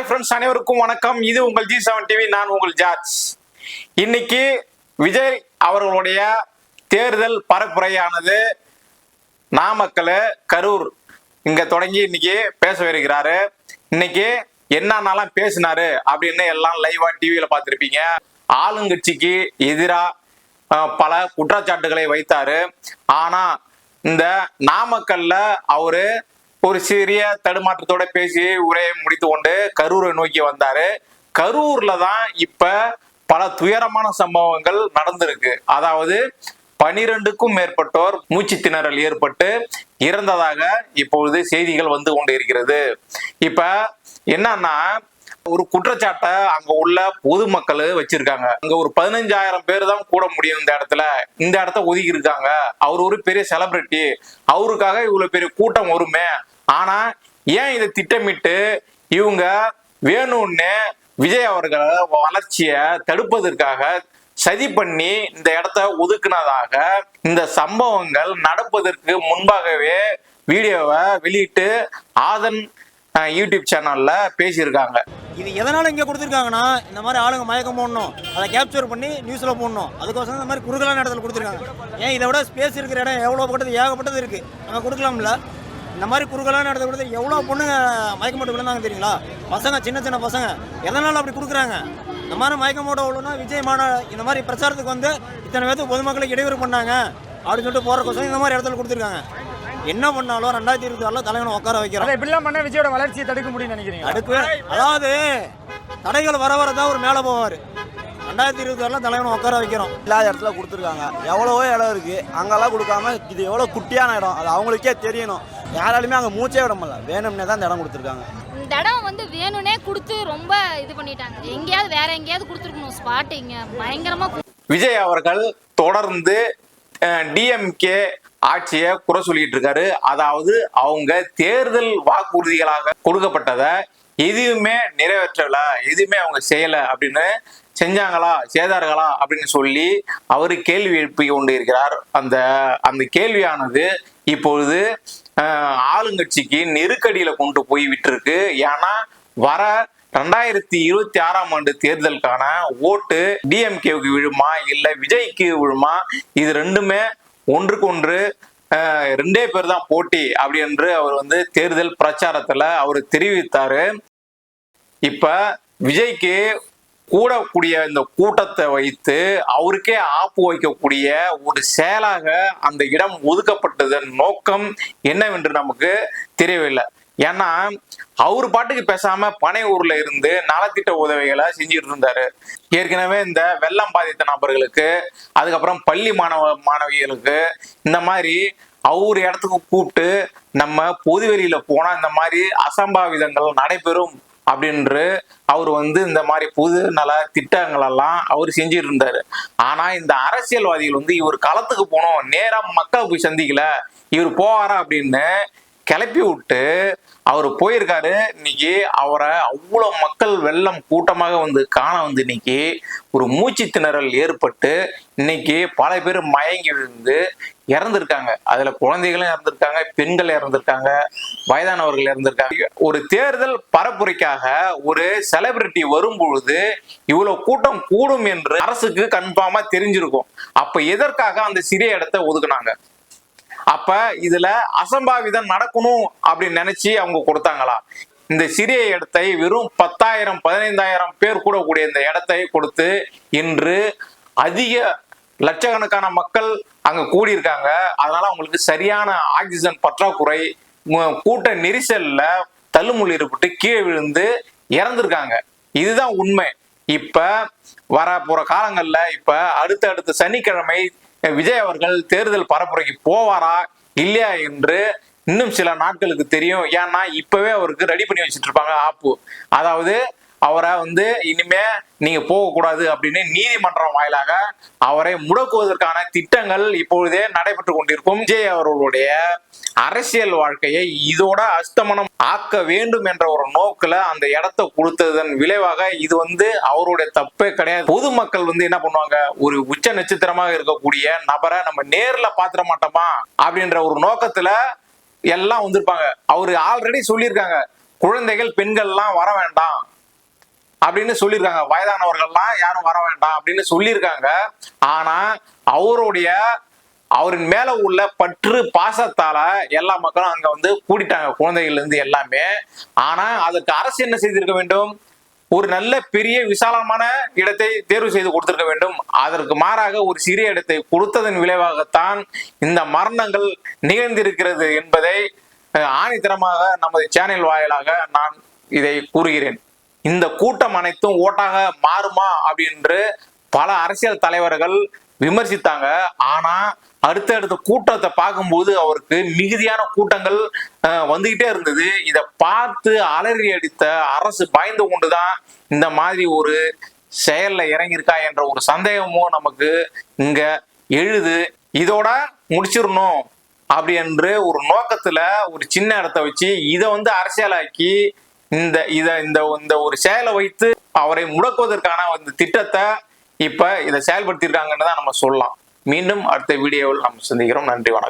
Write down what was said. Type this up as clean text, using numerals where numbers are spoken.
Hi friends, அனைவருக்கும் வணக்கம். இது உங்கள் G7 டிவி. நான் உங்கள் ஜார்ஜ். இன்னைக்கு விஜய் அவர்களுடைய தேர்தல் பரப்புரையானது நாமக்கல், கரூர் இங்க தொடங்கி இன்னைக்கு பேச வருகிறாரு. இன்னைக்கு என்னன்னாலாம் பேசினாரு அப்படின்னு எல்லாம் லைவா டிவியில பார்த்திருப்பீங்க. ஆளுங்கட்சிக்கு எதிராக பல குற்றச்சாட்டுகளை வைத்தாரு. ஆனா இந்த நாமக்கல்ல அவரு ஒரு சிறிய தடுமாற்றத்தோட பேசி உரையை முடித்து கொண்டு கரூரை நோக்கி வந்தாரு. கரூர்ல தான் இப்ப பல துயரமான சம்பவங்கள் நடந்திருக்கு. அதாவது 12க்கும் மேற்பட்டோர் மூச்சு திணறல் ஏற்பட்டு இறந்ததாக இப்பொழுது செய்திகள் வந்து கொண்டு இருக்கிறது. இப்ப என்னன்னா, ஒரு குற்றச்சாட்டை அங்க உள்ள பொதுமக்கள் வச்சிருக்காங்க. அங்க ஒரு 15,000 பேர் தான் கூட முடியும். இந்த இடத்த ஒதுக்கி இருக்காங்க. அவர் ஒரு பெரிய செலிபிரிட்டி, அவருக்காக இவ்வளவு பெரிய கூட்டம் வருமே. ஆனா ஏன் இதை திட்டமிட்டு இவங்க வேணும்னு விஜய் அவர்கள் வளர்ச்சியை தடுப்பதற்காக சதி பண்ணி இந்த இடத்த ஒதுக்குனதாக இந்த சம்பவங்கள் நடப்பதற்கு முன்பாகவே வீடியோவை வெளியிட்டு ஆதன் யூடியூப் சேனல்ல பேசியிருக்காங்க. இது எதனால இங்க கொடுத்துருக்காங்கன்னா, இந்த மாதிரி ஆளுங்க மயக்கம் போடணும், அதை கேப்சர் பண்ணி நியூஸ்ல போடணும். அதுக்கோசரம் இந்த மாதிரி குறுகலான இடத்துல கொடுத்துருக்காங்க. ஏன் இதை விட ஸ்பேஸ் இருக்கிற இடம் எவ்வளோ பட்டது, ஏகப்பட்டது இருக்கு, அங்கே கொடுக்கலாம்ல. இந்த மாதிரி குறுகலான இடத்துல கொடுத்து எவ்வளோ பொண்ணுங்க மயக்கம் போட்டு விழுந்தாங்க தெரியுங்களா? பசங்க, சின்ன சின்ன பசங்க. எதனால அப்படி கொடுக்குறாங்க? இந்த மாதிரி மயக்கம் போட விழுனா விஜய் இந்த மாதிரி பிரச்சாரத்துக்கு வந்து இத்தனை பேருக்கு பொதுமக்களுக்கு இடையூறு பண்ணாங்க அப்படின்னு சொல்லிட்டு போறதுக்கோசரம் இந்த மாதிரி இடத்துல கொடுத்துருக்காங்க. என்ன பண்ணாலும் 2026 தலைவனை உட்கார வைக்கிறோம். இப்படிலாம் பண்ண விஜயோட வளர்ச்சியை தடுக்க முடியும்னு நினைக்கிறீங்க? அதாவது தடைகள் வர வரதான் ஒரு மேலே போவார். 2026 தலைவனை உட்கார வைக்கிறோம். இல்லாத இடத்துல கொடுத்துருக்காங்க. எவ்வளவோ இடம் இருக்கு, அங்கெல்லாம் கொடுக்காம இது எவ்வளோ குட்டியான இடம், அது அவங்களுக்கே தெரியணும். யாராலுமே அங்கே மூச்சே விட முடியல. வேணும்னே தான் இந்த இடம் கொடுத்துருக்காங்க. இந்த இடம் வந்து வேணும்னே கொடுத்து ரொம்ப இது பண்ணிட்டாங்க. எங்கேயாவது வேற எங்கேயாவது கொடுத்துருக்கணும். ஸ்பாட் இங்க பயங்கரமா. விஜய் அவர்கள் தொடர்ந்து டிஎம்கே ஆட்சியை குறை சொல்லிட்டு இருக்காரு. அதாவது அவங்க தேர்தல் வாக்குறுதிகளாக கொடுக்கப்பட்டதை எதுவுமே நிறைவேற்றல, எதுவுமே அவங்க செய்யல அப்படின்னு செஞ்சாங்களா, செய்தார்களா அப்படின்னு சொல்லி அவரு கேள்வி எழுப்பி கொண்டு இருக்கிறார். அந்த கேள்வியானது இப்பொழுது ஆளுங்கட்சிக்கு நெருக்கடியில கொண்டு போய் விட்டுருக்கு. ஏன்னா வர 2026 தேர்தலுக்கான ஓட்டு டிஎம்கேவுக்கு விழுமா இல்ல விஜய்க்கு விழுமா, இது ரெண்டுமே ஒன்றுக்கு ஒன்று ரெண்டே பேர் தான் போட்டி அப்படி என்று அவர் வந்து தேர்தல் பிரச்சாரத்துல அவர் தெரிவித்தாரு. இப்ப விஜய்க்கு கூடக்கூடிய இந்த கூட்டத்தை வைத்து அவருக்கே ஆப்பு வைக்கக்கூடிய ஒரு செயலாக அந்த இடம் ஒதுக்கப்பட்டதன் நோக்கம் என்னவென்று நமக்கு தெரியவில்லை. ஏன்னா அவரு பாட்டுக்கு பேசாம பனையூர்ல இருந்து நலத்திட்ட உதவிகளை செஞ்சுட்டு இருந்தாரு. ஏற்கனவே இந்த வெள்ளம் பாதித்த நபர்களுக்கு, அதுக்கப்புறம் பள்ளி மாணவிகளுக்கு இந்த மாதிரி அவரு இடத்துக்கு கூப்பிட்டு நம்ம பொதுவெளியில போனா இந்த மாதிரி அசம்பாவிதங்கள் நடைபெறும் அப்படின்று அவர் வந்து இந்த மாதிரி பொது நல திட்டங்கள் எல்லாம் அவர் செஞ்சுட்டு இருந்தாரு. ஆனா இந்த அரசியல்வாதிகள் வந்து இவர் களத்துக்கு போனோம், நேரா மக்களை போய் சந்திக்கல, இவர் போவாரா அப்படின்னு கிளப்பி விட்டு அவர் போயிருக்காரு. இன்னைக்கு அவரை அவ்வளவு மக்கள் வெள்ளம் கூட்டமாக வந்து காண வந்து இன்னைக்கு ஒரு மூச்சு திணறல் ஏற்பட்டு இன்னைக்கு பல பேர் மயங்கி விழுந்து இறந்திருக்காங்க. அதுல குழந்தைகளும் இறந்திருக்காங்க, பெண்கள் இறந்திருக்காங்க, வயதானவர்கள் இறந்திருக்காங்க. ஒரு தேர்தல் பரப்புரைக்காக ஒரு செலிபிரிட்டி வரும் பொழுது இவ்வளவு கூட்டம் கூடும் என்று அரசுக்கு கன்ஃபார்மா தெரிஞ்சிருக்கும். அப்ப எதற்காக அந்த சிறிய இடத்தை ஒதுக்குனாங்க? அப்ப இதுல அசம்பாவிதம் நடக்கணும் அப்படின்னு நினைச்சு அவங்க கொடுத்தாங்களா? இந்த சிறிய இடத்தை வெறும் 10,000 15,000 பேர் கூட கூடிய இந்த இடத்தை கொடுத்து இன்று அதிக லட்சக்கணக்கான மக்கள் அங்க கூடியிருக்காங்க. அதனால அவங்களுக்கு சரியான ஆக்சிஜன் பற்றாக்குறை, கூட்ட நெரிசல்ல தள்ளுமுள்ளி ஏற்பட்டு கீழே விழுந்து இறந்திருக்காங்க. இதுதான் உண்மை. இப்ப வர போற காலங்கள்ல இப்ப அடுத்த சனிக்கிழமை விஜய் அவர்கள் தேர்தல் பரப்புரைக்கு போவாரா இல்லையா என்று இன்னும் சில நாட்களுக்கு தெரியும். ஏன்னா இப்பவே அவருக்கு ரெடி பண்ணி வச்சுட்டு இருப்பாங்க ஆப்பு. அதாவது அவரை வந்து இனிமே நீங்க போகக்கூடாது அப்படின்னு நீதிமன்றம் வாயிலாக அவரை முடக்குவதற்கான திட்டங்கள் இப்பொழுதே நடைபெற்று கொண்டிருக்கும். விஜய் அவர்களுடைய அரசியல் வாழ்க்கையை இதோட அஸ்தமனம் ஆக்க வேண்டும் என்ற ஒரு நோக்கில அந்த இடத்தை கொடுத்ததன் விளைவாக இது வந்து அவருடைய தப்பே கிடையாது. பொதுமக்கள் வந்து என்ன பண்ணுவாங்க, ஒரு உச்ச நட்சத்திரமாக இருக்கக்கூடிய நபரை நம்ம நேர்ல பாத்திர மாட்டோமா அப்படின்ற ஒரு நோக்கத்துல எல்லாம் வந்திருப்பாங்க. அவரு ஆல்ரெடி சொல்லியிருக்காங்க, குழந்தைகள் பெண்கள் எல்லாம் வர வேண்டாம், அப்படின்னு சொல்லியிருக்காங்க. வயதானவர்கள்லாம் யாரும் வர வேண்டாம் அப்படின்னு சொல்லியிருக்காங்க. ஆனா அவரின் மேல உள்ள பற்று பாசத்தால எல்லா மக்களும் அங்க வந்து கூடிட்டாங்க, குழந்தைகள்ல இருந்து எல்லாமே. ஆனா அதுக்கு அரசு என்ன செய்திருக்க வேண்டும்? ஒரு நல்ல பெரிய விசாலமான இடத்தை தேர்வு செய்து கொடுத்திருக்க வேண்டும். அதற்கு மாறாக ஒரு சிறிய இடத்தை கொடுத்ததன் விளைவாகத்தான் இந்த மரணங்கள் நிகழ்ந்திருக்கிறது என்பதை ஆணித்தரமாக நமது சேனல் வாயிலாக நான் இதை கூறுகிறேன். இந்த கூட்டம் அனைத்தும் ஓட்டாக மாறுமா அப்படின்று பல அரசியல் தலைவர்கள் விமர்சித்தாங்க. ஆனா அடுத்தடுத்த கூட்டத்தை பார்க்கும்போது அவருக்கு மிகுதியான கூட்டங்கள் வந்துகிட்டே இருந்தது. இதை பார்த்து அலறி அடித்த அரசு பயந்து கொண்டுதான் இந்த மாதிரி ஒரு செயல்ல இறங்கியிருக்கா என்ற ஒரு சந்தேகமும் நமக்கு இங்க எழுது. இதோட முடிச்சிடணும் அப்படி என்று ஒரு நோக்கத்துல ஒரு சின்ன இடத்தை வச்சு இதை வந்து அரசியலாக்கி இந்த ஒரு செயலை வைத்து அவரை முடக்குவதற்கான இந்த திட்டத்தை இப்ப இதை செயல்படுத்தியிருக்காங்கன்னு தான் நம்ம சொல்லலாம். மீண்டும் அடுத்த வீடியோவில் நம்ம சந்திக்கிறோம். நன்றி, வணக்கம்.